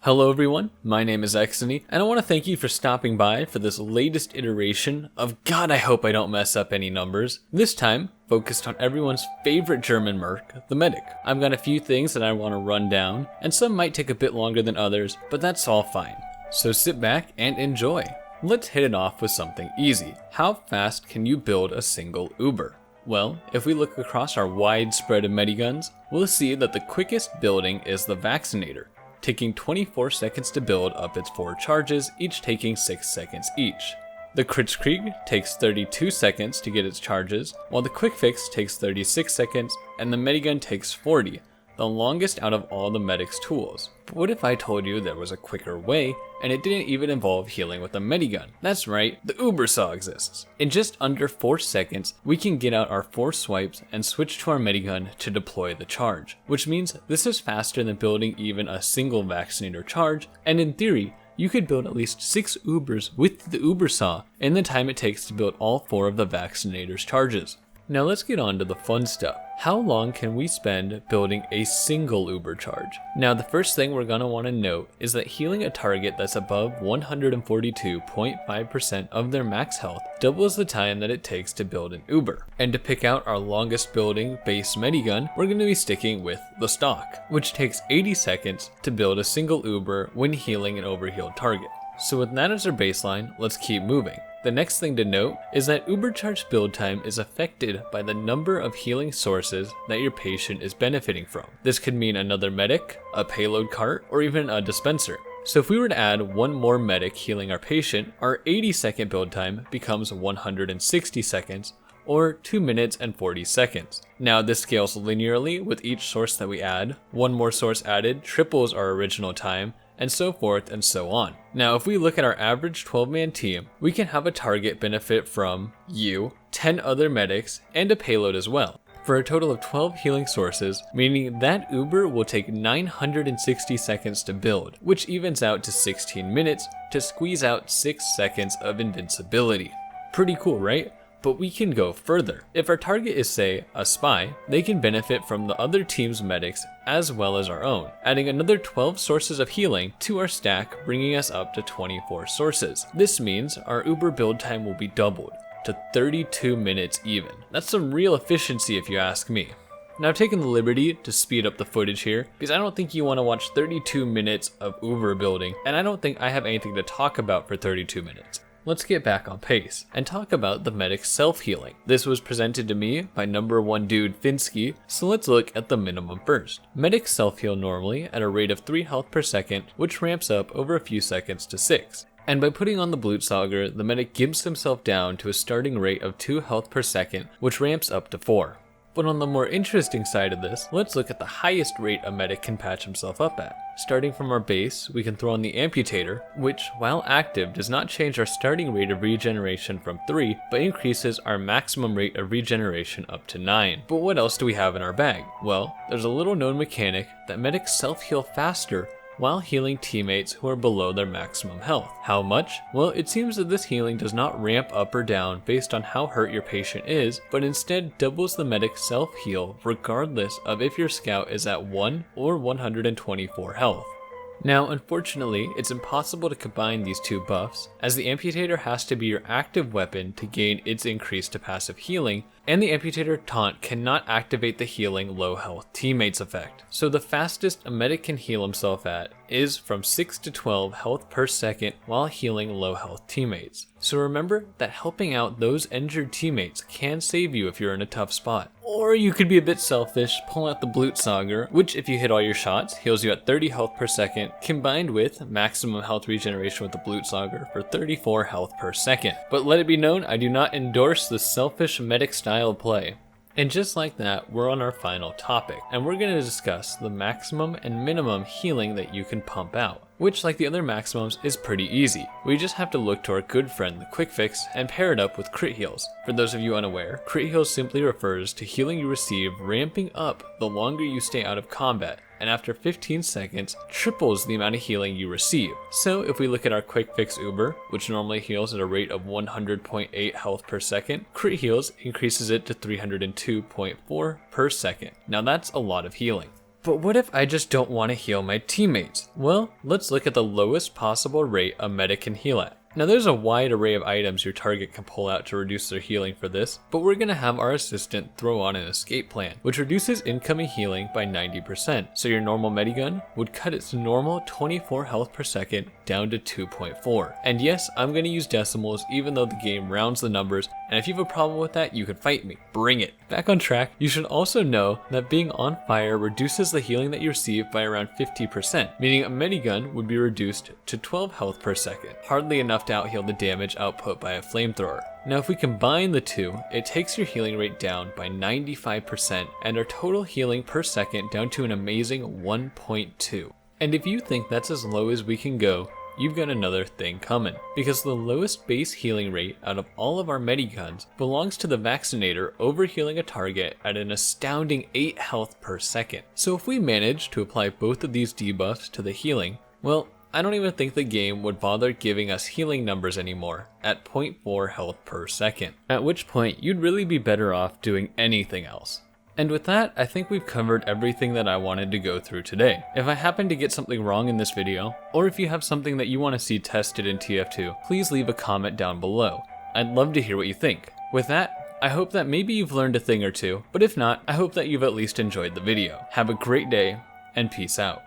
Hello everyone, my name is Exony, and I want to thank you for stopping by for this latest iteration of God I hope I don't mess up any numbers, this time focused on everyone's favorite German merc, the medic. I've got a few things that I want to run down, and some might take a bit longer than others, but that's all fine. So sit back and enjoy. Let's hit it off with something easy. How fast can you build a single Uber? Well, if we look across our wide spread of mediguns, we'll see that the quickest building is the Vaccinator, taking 24 seconds to build up its 4 charges, each taking 6 seconds each. The Kritzkrieg takes 32 seconds to get its charges, while the Quick Fix takes 36 seconds, and the Medigun takes 40, the longest out of all the medic's tools. But what if I told you there was a quicker way, and it didn't even involve healing with a Medigun? That's right, the Uber Saw exists. In just under 4 seconds, we can get out our 4 swipes and switch to our Medigun to deploy the charge, which means this is faster than building even a single Vaccinator charge, and in theory, you could build at least 6 Ubers with the Uber Saw in the time it takes to build all 4 of the Vaccinator's charges. Now let's get on to the fun stuff. How long can we spend building a single Uber charge? Now the first thing we're going to want to note is that healing a target that's above 142.5% of their max health doubles the time that it takes to build an Uber. And to pick out our longest building base medigun, we're going to be sticking with the stock, which takes 80 seconds to build a single Uber when healing an overhealed target. So with that as our baseline, let's keep moving. The next thing to note is that Ubercharge build time is affected by the number of healing sources that your patient is benefiting from. This could mean another medic, a payload cart, or even a dispenser. So if we were to add one more medic healing our patient, our 80-second build time becomes 160 seconds, or 2 minutes and 40 seconds. Now this scales linearly with each source that we add. One more source added triples our original time, and so forth and so on. Now if we look at our average 12-man team, we can have a target benefit from you, 10 other medics, and a payload as well, for a total of 12 healing sources, meaning that Uber will take 960 seconds to build, which evens out to 16 minutes to squeeze out 6 seconds of invincibility. Pretty cool, right? But we can go further. If our target is, say, a spy, they can benefit from the other team's medics as well as our own, adding another 12 sources of healing to our stack, bringing us up to 24 sources. This means our Uber build time will be doubled to 32 minutes even. That's some real efficiency if you ask me. Now I've taken the liberty to speed up the footage here because I don't think you want to watch 32 minutes of Uber building, and I don't think I have anything to talk about for 32 minutes. Let's get back on pace and talk about the medic's self-healing. This was presented to me by number 1 dude Finsky, so let's look at the minimum first. Medics self-heal normally at a rate of 3 health per second, which ramps up over a few seconds to 6. And by putting on the Blutsauger, the medic gives himself down to a starting rate of 2 health per second, which ramps up to 4. But on the more interesting side of this, let's look at the highest rate a medic can patch himself up at. Starting from our base, we can throw on the Amputator, which, while active, does not change our starting rate of regeneration from 3, but increases our maximum rate of regeneration up to 9. But what else do we have in our bag? Well, there's a little known mechanic that medics self-heal faster while healing teammates who are below their maximum health. How much? Well, it seems that this healing does not ramp up or down based on how hurt your patient is, but instead doubles the medic's self-heal regardless of if your scout is at 1 or 124 health. Now, unfortunately, it's impossible to combine these two buffs, as the Amputator has to be your active weapon to gain its increase to passive healing, and the Amputator taunt cannot activate the healing low health teammates effect. So the fastest a medic can heal himself at is from 6 to 12 health per second while healing low health teammates. So remember that helping out those injured teammates can save you if you're in a tough spot. Or you could be a bit selfish, pull out the Blutsauger, which if you hit all your shots, heals you at 30 health per second, combined with maximum health regeneration with the Blutsauger for 34 health per second. But let it be known, I do not endorse the selfish medic style of play. And just like that, we're on our final topic, and we're going to discuss the maximum and minimum healing that you can pump out, which, like the other maximums, is pretty easy. We just have to look to our good friend the Quick Fix and pair it up with crit heals. For those of you unaware, crit heals simply refers to healing you receive ramping up the longer you stay out of combat, and after 15 seconds, triples the amount of healing you receive. So if we look at our Quick Fix Uber, which normally heals at a rate of 100.8 health per second, crit heals increases it to 302.4 per second. Now that's a lot of healing. But what if I just don't want to heal my teammates? Well, let's look at the lowest possible rate a medic can heal at. Now there's a wide array of items your target can pull out to reduce their healing for this, but we're going to have our assistant throw on an escape plan, which reduces incoming healing by 90%. So your normal medigun would cut its normal 24 health per second down to 2.4. And yes, I'm going to use decimals even though the game rounds the numbers, and if you have a problem with that, you can fight me. Bring it. Back on track, you should also know that being on fire reduces the healing that you receive by around 50%, meaning a medigun would be reduced to 12 health per second, hardly enough to outheal the damage output by a flamethrower. Now if we combine the two, it takes your healing rate down by 95% and our total healing per second down to an amazing 1.2. And if you think that's as low as we can go, you've got another thing coming, because the lowest base healing rate out of all of our mediguns belongs to the vaccinator overhealing a target at an astounding 8 health per second. So if we manage to apply both of these debuffs to the healing, well, I don't even think the game would bother giving us healing numbers anymore at 0.4 health per second, at which point you'd really be better off doing anything else. And with that, I think we've covered everything that I wanted to go through today. If I happen to get something wrong in this video, or if you have something that you want to see tested in TF2, please leave a comment down below. I'd love to hear what you think. With that, I hope that maybe you've learned a thing or two, but if not, I hope that you've at least enjoyed the video. Have a great day, and peace out.